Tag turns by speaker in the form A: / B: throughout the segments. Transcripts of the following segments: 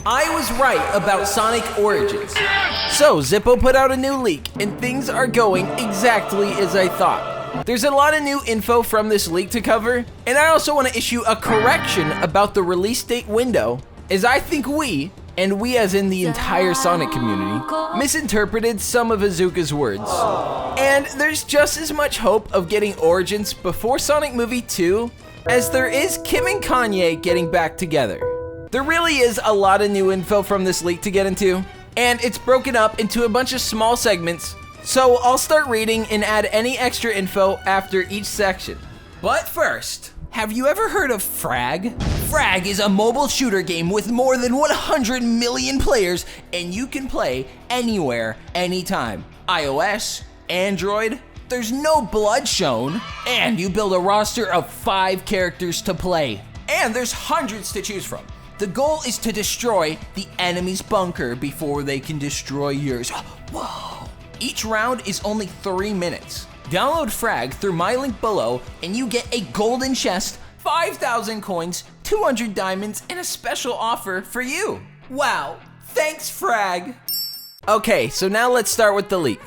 A: I was right about Sonic Origins. So, Zippo put out a new leak, and things are going exactly as I thought. There's a lot of new info from this leak to cover, and I also want to issue a correction about the release date window, as I think we, and we as in the entire Sonic community, misinterpreted some of Iizuka's words. And there's just as much hope of getting Origins before Sonic Movie 2 as there is Kim and Kanye getting back together. There really is a lot of new info from this leak to get into, and it's broken up into a bunch of small segments, so I'll start reading and add any extra info after each section. But first, have you ever heard of Frag? Frag is a mobile shooter game with more than 100 million players, and you can play anywhere, anytime. iOS, Android, there's no blood shown, and you build a roster of 5 characters to play. And there's hundreds to choose from. The goal is to destroy the enemy's bunker before they can destroy yours. Whoa! Each round is only 3 minutes. Download Frag through my link below, and you get a golden chest, 5,000 coins, 200 diamonds, and a special offer for you. Wow, thanks Frag! Okay, so now let's start with the leak.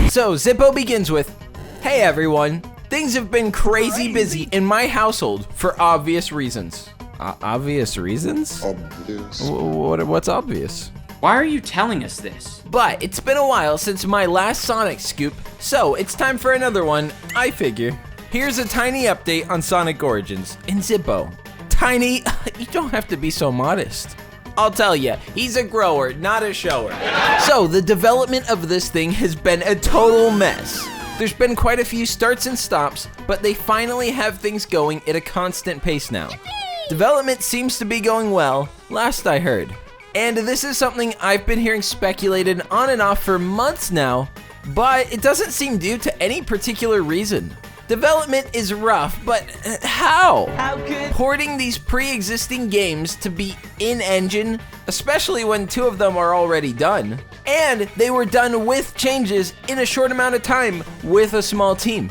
A: So Zippo begins with, "Hey everyone, things have been crazy busy in my household for obvious reasons." Obvious reasons?
B: Obvious.
A: What's obvious?
C: Why are you telling us this?
A: But it's been a while since my last Sonic scoop, so it's time for another one, I figure. Here's a tiny update on Sonic Origins in Zippo. Tiny? You don't have to be so modest. I'll tell ya, he's a grower, not a shower. So the development of this thing has been a total mess. There's been quite a few starts and stops, but they finally have things going at a constant pace now. Development seems to be going well, last I heard. And this is something I've been hearing speculated on and off for months now, but it doesn't seem due to any particular reason. Development is rough, but how? How could porting these pre-existing games to be in-engine, especially when 2 of them are already done, and they were done with changes in a short amount of time with a small team.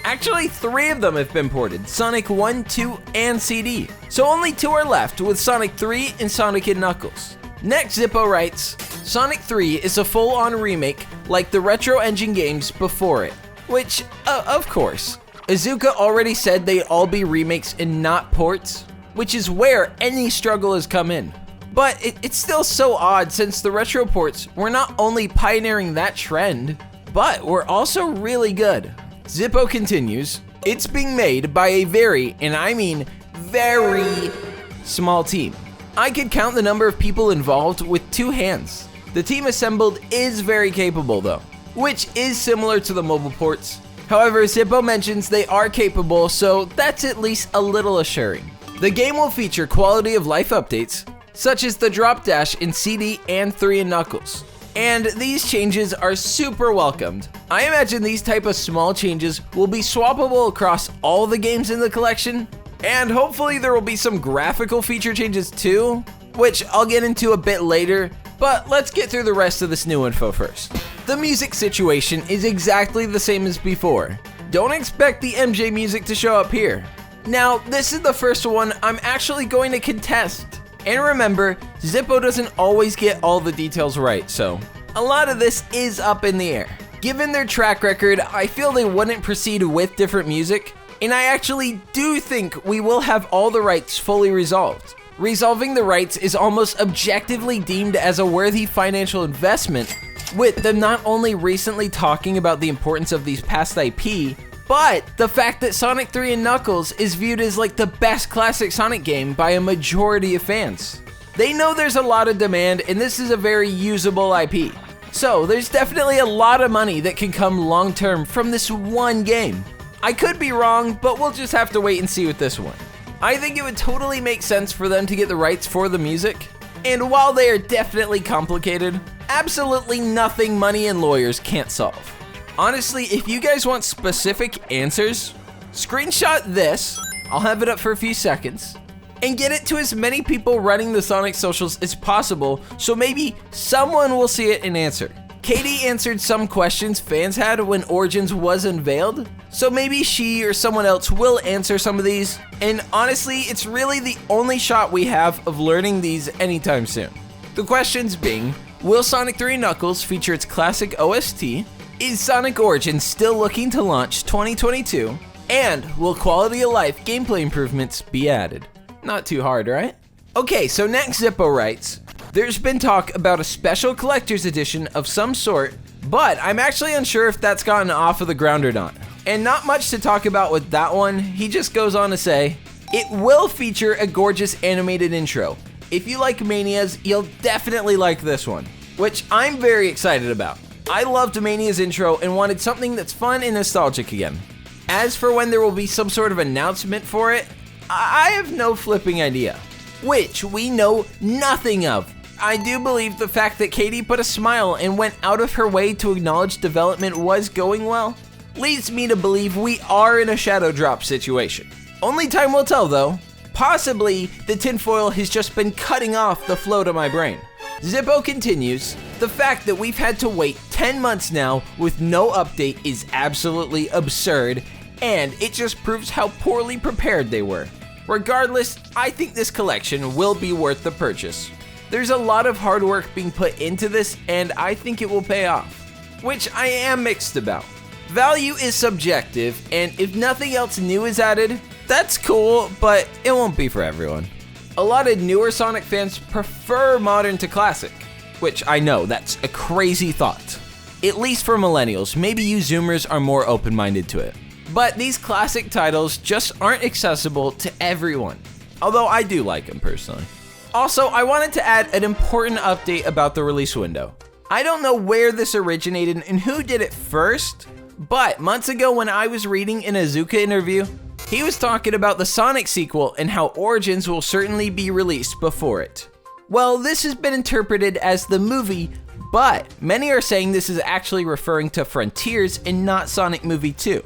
A: Actually, 3 of them have been ported, Sonic 1, 2, and CD. So only 2 are left, with Sonic 3 and Sonic & Knuckles. Next, Zippo writes, Sonic 3 is a full-on remake like the retro engine games before it. Which, of course. Iizuka already said they'd all be remakes and not ports, which is where any struggle has come in. But it's still so odd since the retro ports were not only pioneering that trend, but were also really good. Zippo continues, it's being made by a very, and I mean very, small team. I could count the number of people involved with 2 hands. The team assembled is very capable though, which is similar to the mobile ports. However, Zippo mentions they are capable, so that's at least a little assuring. The game will feature quality of life updates, such as the drop dash in CD and 3 and Knuckles. And these changes are super welcomed. I imagine these type of small changes will be swappable across all the games in the collection, and hopefully there will be some graphical feature changes too, which I'll get into a bit later, but let's get through the rest of this new info first. The music situation is exactly the same as before. Don't expect the MJ music to show up here. Now, this is the first one I'm actually going to contest. And remember, Zippo doesn't always get all the details right, so a lot of this is up in the air. Given their track record, I feel they wouldn't proceed with different music, and I actually do think we will have all the rights fully resolved. Resolving the rights is almost objectively deemed as a worthy financial investment, with them not only recently talking about the importance of these past IP, but the fact that Sonic 3 and Knuckles is viewed as like the best classic Sonic game by a majority of fans. They know there's a lot of demand and this is a very usable IP. So there's definitely a lot of money that can come long term from this one game. I could be wrong, but we'll just have to wait and see with this one. I think it would totally make sense for them to get the rights for the music. And while they are definitely complicated, absolutely nothing money and lawyers can't solve. Honestly, if you guys want specific answers, screenshot this, I'll have it up for a few seconds, and get it to as many people running the Sonic socials as possible so maybe someone will see it and answer. Katie answered some questions fans had when Origins was unveiled, so maybe she or someone else will answer some of these, and honestly, it's really the only shot we have of learning these anytime soon. The questions being, will Sonic 3 Knuckles feature its classic OST? Is Sonic Origins still looking to launch 2022? And will quality of life gameplay improvements be added? Not too hard, right? Okay, so next Zippo writes, there's been talk about a special collector's edition of some sort, but I'm actually unsure if that's gotten off of the ground or not. And not much to talk about with that one, he just goes on to say, it will feature a gorgeous animated intro. If you like Manias, you'll definitely like this one, which I'm very excited about. I loved Mania's intro and wanted something that's fun and nostalgic again. As for when there will be some sort of announcement for it, I have no flipping idea, which we know nothing of. I do believe the fact that Katie put a smile and went out of her way to acknowledge development was going well leads me to believe we are in a shadow drop situation. Only time will tell though. Possibly the tinfoil has just been cutting off the flow to my brain. Zippo continues, the fact that we've had to wait 10 months now with no update is absolutely absurd, and it just proves how poorly prepared they were. Regardless, I think this collection will be worth the purchase. There's a lot of hard work being put into this, and I think it will pay off, which I am mixed about. Value is subjective, and if nothing else new is added, that's cool, but it won't be for everyone. A lot of newer Sonic fans prefer modern to classic, which I know, that's a crazy thought. At least for millennials, maybe you Zoomers are more open-minded to it. But these classic titles just aren't accessible to everyone, although I do like them personally. Also, I wanted to add an important update about the release window. I don't know where this originated and who did it first, but months ago when I was reading an Iizuka interview, he was talking about the Sonic sequel and how Origins will certainly be released before it. Well, this has been interpreted as the movie, but many are saying this is actually referring to Frontiers and not Sonic Movie 2.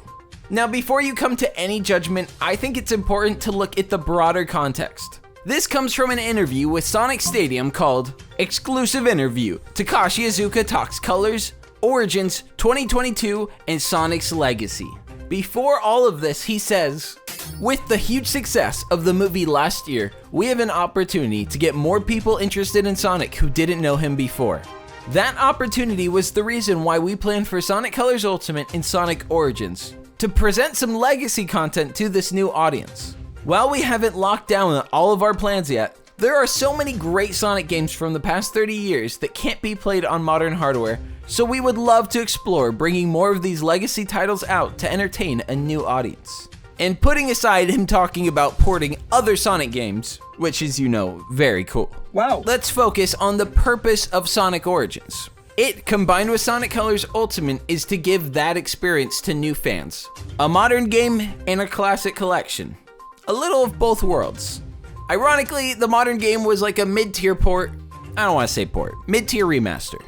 A: Now, before you come to any judgment, I think it's important to look at the broader context. This comes from an interview with Sonic Stadium called Exclusive Interview, Takashi Iizuka Talks Colors, Origins 2022, and Sonic's Legacy. Before all of this, he says, with the huge success of the movie last year, we have an opportunity to get more people interested in Sonic who didn't know him before. That opportunity was the reason why we planned for Sonic Colors Ultimate and Sonic Origins, to present some legacy content to this new audience. While we haven't locked down all of our plans yet, there are so many great Sonic games from the past 30 years that can't be played on modern hardware, so we would love to explore bringing more of these legacy titles out to entertain a new audience. And putting aside him talking about porting other Sonic games, which is, you know, very cool.
B: Wow.
A: Let's focus on the purpose of Sonic Origins. It, combined with Sonic Colors Ultimate, is to give that experience to new fans. A modern game and a classic collection. A little of both worlds. Ironically, the modern game was like a mid-tier port, I don't want to say port, mid-tier remaster.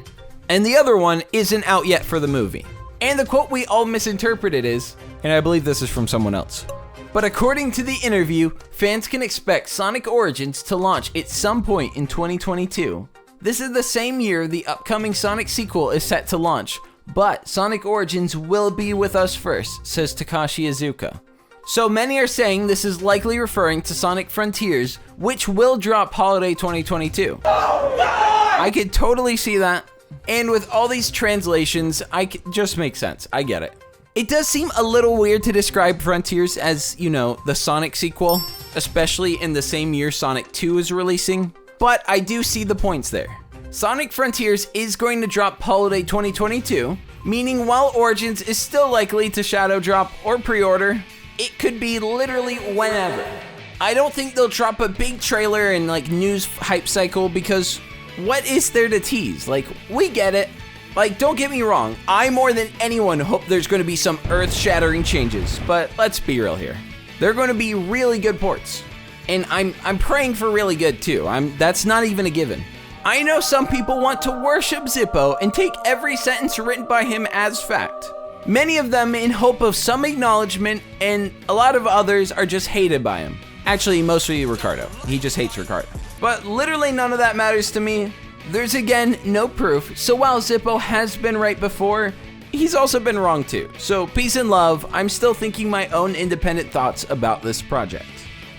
A: And the other one isn't out yet for the movie. And the quote we all misinterpreted is, and I believe this is from someone else, but according to the interview, fans can expect Sonic Origins to launch at some point in 2022. This is the same year the upcoming Sonic sequel is set to launch, but Sonic Origins will be with us first, says Takashi Iizuka. So many are saying this is likely referring to Sonic Frontiers, which will drop holiday 2022. I could totally see that. And with all these translations, just makes sense. I get it. It does seem a little weird to describe Frontiers as, you know, the Sonic sequel, especially in the same year Sonic 2 is releasing, but I do see the points there. Sonic Frontiers is going to drop holiday 2022, meaning while Origins is still likely to shadow drop or pre-order, it could be literally whenever. I don't think they'll drop a big trailer and like news hype cycle because what is there to tease? Like, we get it. Like, don't get me wrong, I more than anyone hope there's going to be some earth-shattering changes, but let's be real here. They're going to be really good ports. And I'm praying for really good too. That's not even a given. I know some people want to worship Zippo and take every sentence written by him as fact. Many of them in hope of some acknowledgement, and a lot of others are just hated by him. Actually, mostly Ricardo. He just hates Ricardo. But literally none of that matters to me. There's again no proof, so while Zippo has been right before, he's also been wrong too. So peace and love, I'm still thinking my own independent thoughts about this project.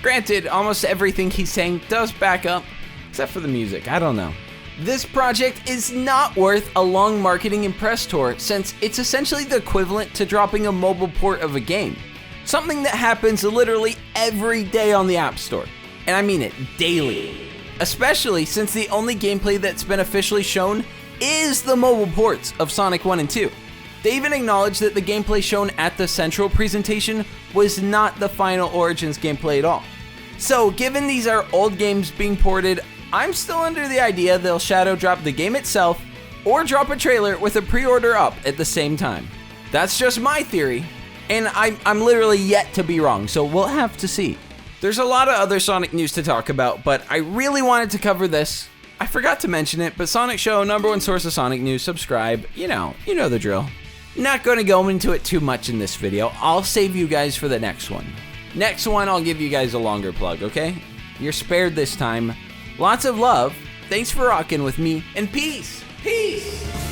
A: Granted, almost everything he's saying does back up, except for the music, I don't know. This project is not worth a long marketing and press tour since it's essentially the equivalent to dropping a mobile port of a game. Something that happens literally every day on the App Store. And I mean it, daily. Especially since the only gameplay that's been officially shown is the mobile ports of Sonic 1 and 2. They even acknowledged that the gameplay shown at the Central presentation was not the final Origins gameplay at all. So given these are old games being ported, I'm still under the idea they'll shadow drop the game itself or drop a trailer with a pre-order up at the same time. That's just my theory, and I'm literally yet to be wrong, so we'll have to see. There's a lot of other Sonic news to talk about, but I really wanted to cover this. I forgot to mention it, but Sonic Show, #1 source of Sonic news, subscribe, you know the drill. Not going to go into it too much in this video, I'll save you guys for the next one. Next one, I'll give you guys a longer plug, okay? You're spared this time. Lots of love, thanks for rocking with me, and peace! Peace!